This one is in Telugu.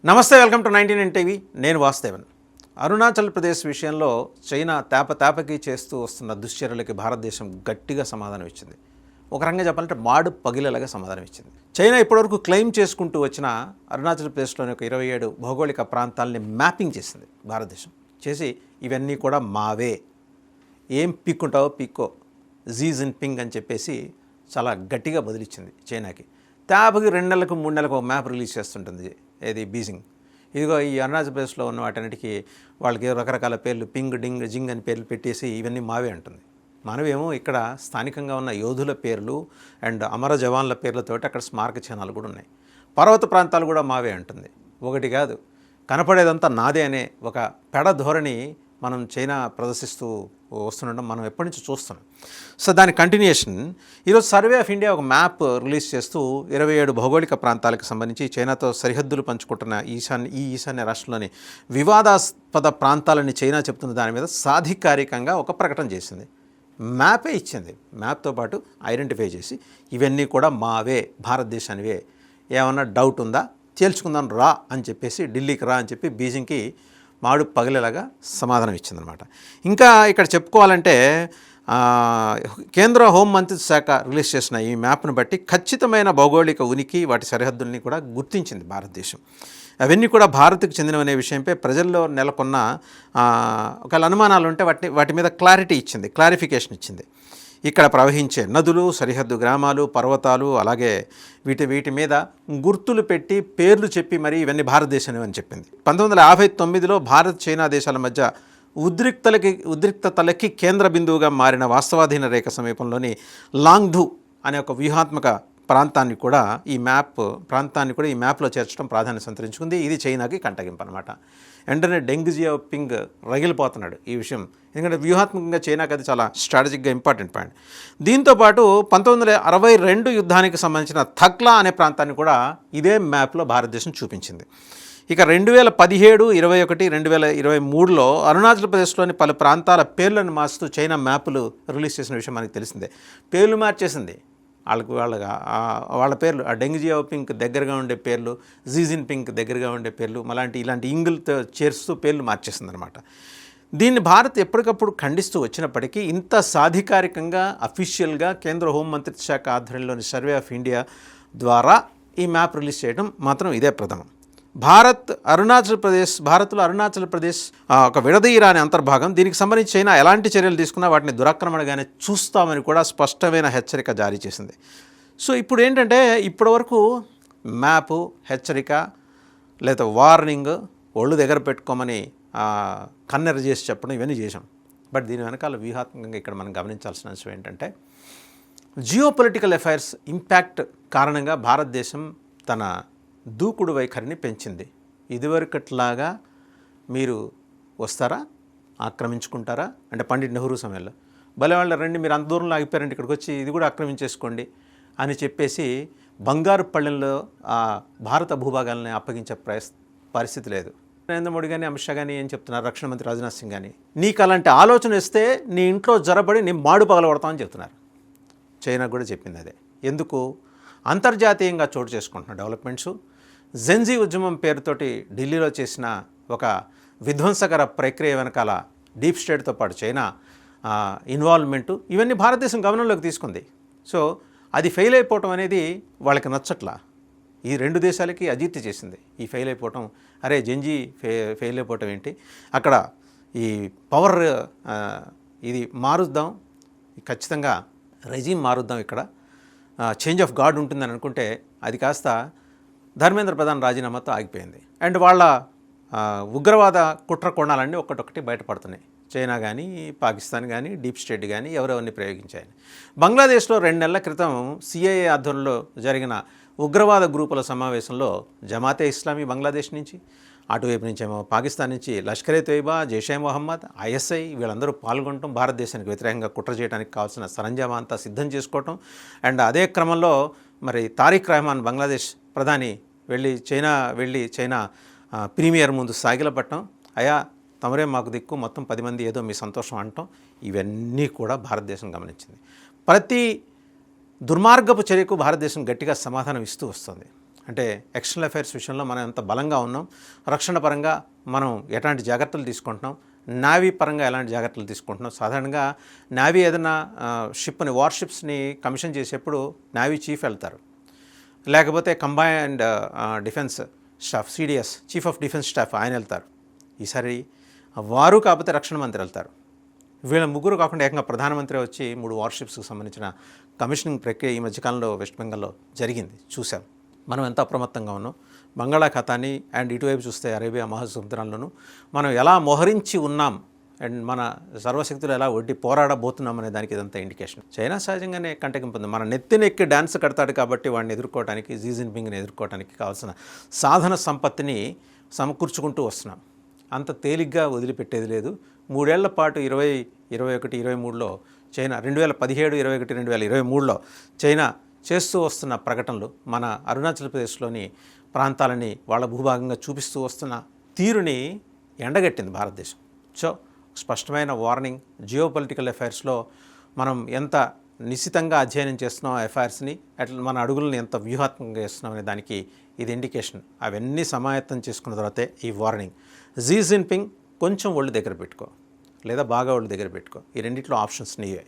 నమస్తే, వెల్కమ్ టు 99 టీవీ. నేను వాసుదేవన్. అరుణాచల్ ప్రదేశ్ విషయంలో చైనా తేపకి చేస్తూ వస్తున్న దుశ్చర్యలకి భారతదేశం గట్టిగా సమాధానం ఇచ్చింది. ఒక రకంగా చెప్పాలంటే మాడు పగిలేలాగా సమాధానం ఇచ్చింది. చైనా ఇప్పటివరకు క్లెయిమ్ చేసుకుంటూ వచ్చిన అరుణాచల్ ప్రదేశ్లోని ఒక 27 భౌగోళిక ప్రాంతాలని మ్యాపింగ్ చేసింది భారతదేశం. చేసి ఇవన్నీ కూడా మావే, ఏం పీక్కుంటావో పీక్కో, జీ జిన్పింగ్ అని చెప్పేసి చాలా గట్టిగా బదిలిచ్చింది చైనాకి. తేపకి 2 నెలలకు 3 నెలలకు ఒక మ్యాప్ రిలీజ్ చేస్తుంటుంది ఏది బీజింగ్. ఇదిగో ఈ అరుణాచల్ ప్రదేశ్లో ఉన్న వాటన్నిటికీ వాళ్ళకి రకరకాల పేర్లు పింగ్ డింగ్ జింగ్ అని పేర్లు పెట్టేసి ఇవన్నీ మావే అంటుంది. మనమేమో ఇక్కడ స్థానికంగా ఉన్న యోధుల పేర్లు అండ్ అమర జవాన్ల పేర్లతోటి అక్కడ స్మారక చిహ్నాలు కూడా ఉన్నాయి. పర్వత ప్రాంతాలు కూడా మావే అంటుంది. ఒకటి కాదు, కనపడేదంతా నాదే అనే ఒక పెడ ధోరణి మనం చైనా ప్రదర్శిస్తూ వస్తుండడం మనం ఎప్పటి నుంచి చూస్తున్నాం. సో దాని కంటిన్యూషన్ ఈరోజు సర్వే ఆఫ్ ఇండియా ఒక మ్యాప్ రిలీజ్ చేస్తూ 27 భౌగోళిక ప్రాంతాలకు సంబంధించి చైనాతో సరిహద్దులు పంచుకుంటున్న ఈశాన్య రాష్ట్రంలోని వివాదాస్పద ప్రాంతాలని చైనా చెప్తున్న దాని మీద సాధికారికంగా ఒక ప్రకటన చేసింది. మ్యాపే ఇచ్చింది. మ్యాప్తో పాటు ఐడెంటిఫై చేసి ఇవన్నీ కూడా మావే, భారతదేశానివే, ఏమన్నా డౌట్ ఉందా తేల్చుకుందాం రా అని చెప్పేసి, ఢిల్లీకి రా అని చెప్పి బీజింగ్కి మాడు పగిలేలాగా సమాధానం ఇచ్చిందనమాట. ఇంకా ఇక్కడ చెప్పుకోవాలంటే కేంద్ర హోంమంత్రిత్వ శాఖ రిలీజ్ చేసిన ఈ మ్యాప్ను బట్టి ఖచ్చితమైన భౌగోళిక ఉనికి, వాటి సరిహద్దుల్ని కూడా గుర్తించింది భారతదేశం. అవన్నీ కూడా భారత్కు చెందినవనే విషయంపై ప్రజల్లో నెలకొన్న ఒకవేళ అనుమానాలు ఉంటే వాటి మీద క్లారిఫికేషన్ ఇచ్చింది. ఇక్కడ ప్రవహించే నదులు, సరిహద్దు గ్రామాలు, పర్వతాలు, అలాగే వీటి మీద గుర్తులు పెట్టి పేర్లు చెప్పి మరి ఇవన్నీ భారతదేశం అని చెప్పింది. 1959లో భారత్ చైనా దేశాల మధ్య ఉద్రిక్తతలకి కేంద్ర బిందువుగా మారిన వాస్తవాధీన రేఖ సమీపంలోని లాంగ్ధు అనే ఒక వ్యూహాత్మక ప్రాంతాన్ని కూడా ఈ మ్యాప్లో చేర్చడం ప్రాధాన్యత సంతరించుకుంది. ఇది చైనాకి కంటగింపు అనమాట. వెంటనే డెంగ్ జియాపింగ్ రగిలిపోతున్నాడు ఈ విషయం. ఎందుకంటే వ్యూహాత్మకంగా చైనాకి అది చాలా స్ట్రాటజిక్గా ఇంపార్టెంట్ పాయింట్. దీంతోపాటు 1962 యుద్ధానికి సంబంధించిన థక్లా అనే ప్రాంతాన్ని కూడా ఇదే మ్యాప్లో భారతదేశం చూపించింది. ఇక 2017, 21, 2023లో అరుణాచల్ ప్రదేశ్లోని పలు ప్రాంతాల పేర్లను మార్చుతూ చైనా మ్యాపులు రిలీజ్ చేసిన విషయం మనకి తెలిసిందే. పేర్లు మార్చేసింది. వాళ్ళ పేర్లు ఆ డెంగ్ జియాపింగ్ దగ్గరగా ఉండే పేర్లు, జీ జిన్పింగ్ దగ్గరగా ఉండే పేర్లు, ఇలాంటి ఇంగిల్తో చేర్చుతూ పేర్లు మార్చేసింది అనమాట. దీన్ని భారత్ ఎప్పటికప్పుడు ఖండిస్తూ వచ్చినప్పటికీ ఇంత సాధికారికంగా అఫీషియల్గా కేంద్ర హోంమంత్రిత్వ శాఖ ఆధ్వర్యంలోని సర్వే ఆఫ్ ఇండియా ద్వారా ఈ మ్యాప్ రిలీజ్ చేయడం మాత్రం ఇదే ప్రథమం. భారత్లో అరుణాచల్ ప్రదేశ్ ఒక విడదీయరాని అంతర్భాగం. దీనికి సంబంధించి చైనా ఎలాంటి చర్యలు తీసుకున్నా వాటిని దురాక్రమణగానే చూస్తామని కూడా స్పష్టమైన హెచ్చరిక జారీ చేసింది. సో ఇప్పుడు ఏంటంటే, ఇప్పటివరకు మ్యాపు, హెచ్చరిక లేదా వార్నింగ్, ఒళ్ళు దగ్గర పెట్టుకోమని కన్నెర చేసి చెప్పడం ఇవన్నీ చేశాం. బట్ దీని వెనకాల వ్యూహాత్మకంగా ఇక్కడ మనం గమనించాల్సిన విషయం ఏంటంటే, జియోపొలిటికల్ అఫైర్స్ ఇంపాక్ట్ కారణంగా భారతదేశం తన దూకుడు వైఖరిని పెంచింది. ఇదివరకట్లాగా మీరు వస్తారా, ఆక్రమించుకుంటారా అంటే పండిట్ నెహ్రూ సమయంలో వాళ్ళ రండి, మీరు అంత దూరంలో ఆగిపోయారంటే ఇక్కడికి వచ్చి ఇది కూడా ఆక్రమించేసుకోండి అని చెప్పేసి బంగారు పళ్ళెంలో భారత భూభాగాలని అప్పగించే పరిస్థితి లేదు. నరేంద్ర మోడీ కానీ, అమిత్ షా కానీ ఏం చెప్తున్నారు, రక్షణ మంత్రి రాజ్నాథ్ సింగ్ కానీ, నీకు అలాంటి ఆలోచన ఇస్తే నీ ఇంట్లో జరబడి నీ మాడు పగలగొడతామని చెప్తున్నారు. చైనా కూడా చెప్పింది అదే. ఎందుకు? అంతర్జాతీయంగా చోటు చేసుకుంటున్న డెవలప్మెంట్సు, జెన్జీ ఉద్యమం పేరుతోటి ఢిల్లీలో చేసిన ఒక విధ్వంసకర ప్రక్రియ వెనకాల డీప్ స్టేట్తో పాటు చైనా ఇన్వాల్వ్మెంటు, ఇవన్నీ భారతదేశం గమనంలోకి తీసుకుంది. సో అది ఫెయిల్ అయిపోవటం అనేది వాళ్ళకి నచ్చట్లా. ఈ 2 దేశాలకి అజీర్తి చేసింది ఈ ఫెయిల్ అయిపోవటం. అరే జెన్జీ ఫెయిల్ అయిపోవటం ఏంటి, అక్కడ ఈ పవర్ ఇది మారుద్దాం, ఖచ్చితంగా రెజీమ్ మారుద్దాం, ఇక్కడ చేంజ్ ఆఫ్ గార్డ్ ఉంటుందని అనుకుంటే అది కాస్త ధర్మేంద్ర ప్రధాన్ రాజీనామాతో ఆగిపోయింది. అండ్ వాళ్ళ ఉగ్రవాద కుట్ర కోణాలన్నీ ఒక్కటొక్కటి బయటపడుతున్నాయి. చైనా కానీ, పాకిస్తాన్ కానీ, డీప్ స్టేట్ కానీ ఎవరెవరిని ప్రయోగించాయని. బంగ్లాదేశ్లో 2 నెలల క్రితం సిఐఏ ఆధ్వర్యంలో జరిగిన ఉగ్రవాద గ్రూపుల సమావేశంలో జమాతే ఇస్లామీ బంగ్లాదేశ్ నుంచి, అటువైపు నుంచేమో పాకిస్తాన్ నుంచి లష్కరే తోయిబా, జైషే మొహమ్మద్, ఐఎస్ఐ వీళ్ళందరూ పాల్గొనటం, భారతదేశానికి వ్యతిరేకంగా కుట్ర చేయడానికి కావాల్సిన సరంజామా అంతా సిద్ధం చేసుకోవటం. అండ్ అదే క్రమంలో మరి తారిక్ రెహమాన్ బంగ్లాదేశ్ ప్రధాని చైనా ప్రీమియర్ ముందు సాగిలపట్టడం, అయా తమరే మాకు దిక్కు, మొత్తం 10 మంది ఏదో మీ సంతోషం అంటాం, ఇవన్నీ కూడా భారతదేశం గమనించింది. ప్రతి దుర్మార్గపు చర్యకు భారతదేశం గట్టిగా సమాధానం ఇస్తూ వస్తుంది. అంటే ఎక్స్టర్నల్ అఫైర్స్ విషయంలో మనం ఎంత బలంగా ఉన్నాం, రక్షణ పరంగా మనం ఎలాంటి జాగ్రత్తలు తీసుకుంటున్నాం, నావీ పరంగా ఎలాంటి జాగ్రత్తలు తీసుకుంటున్నాం. సాధారణంగా నావీ ఏదైనా షిప్ని వార్షిప్స్ని కమిషన్ చేసేప్పుడు నావీ చీఫ్ వెళ్తారు, లేకపోతే combined defence staff CDS chief of defence staff ఆయన వెళ్తారు. ఈసారి వారు కాకపోతే రక్షణ మంత్రి వెళ్తారు. వీళ్ళ ముగ్గురు కాకుండా ఏకంగా ప్రధానమంత్రి వచ్చి 3 వార్షిప్స్కి సంబంధించిన కమిషనింగ్ ప్రక్రియ ఈ మధ్యకాలంలో వెస్ట్ బెంగాల్లో జరిగింది, చూసాం. మనం ఎంత అప్రమత్తంగా ఉన్నాం, బంగాళాఖాతాన్ని అండ్ ఇటువైపు చూస్తే అరేబియా మహాసముద్రాల్లోనూ మనం ఎలా మోహరించి ఉన్నాం అండ్ మన సర్వశక్తులు ఎలా ఒడ్డి పోరాడబోతున్నాం అనే దానికి ఇదంతా ఇండికేషన్. చైనా సహజంగానే కంటగింపుంది. మన నెత్తినెక్కి డ్యాన్స్ కడతాడు కాబట్టి వాడిని ఎదుర్కోవడానికి, జీ జిన్పింగ్ని ఎదుర్కోవడానికి కావాల్సిన సాధన సంపత్తిని సమకూర్చుకుంటూ వస్తున్నాం. అంత తేలిగ్గా వదిలిపెట్టేది లేదు. 3 ఏళ్ల పాటు 2021, 23లో చైనా 2017, 21, 2023లో చైనా చేస్తూ వస్తున్న ప్రకటనలు మన అరుణాచల్ ప్రదేశ్లోని ప్రాంతాలని వాళ్ళ భూభాగంగా చూపిస్తూ వస్తున్న తీరుని ఎండగట్టింది భారతదేశం. సో స్పష్టమైన వార్నింగ్. జియో పొలిటికల్ అఫైర్స్లో మనం ఎంత నిశితంగా అధ్యయనం చేస్తున్నాం అఫైర్స్ని, అట్లా మన అడుగులను ఎంత వ్యూహాత్మకంగా చేస్తున్నాం అనే దానికి ఇది ఇండికేషన్. అవన్నీ సమాయత్తం చేసుకున్న తర్వాతే ఈ వార్నింగ్. జీ జిన్పింగ్ కొంచెం ఒళ్ళు దగ్గర పెట్టుకో, లేదా బాగా ఒళ్ళు దగ్గర పెట్టుకో. ఈ రెండిట్లో ఆప్షన్స్ నీవే.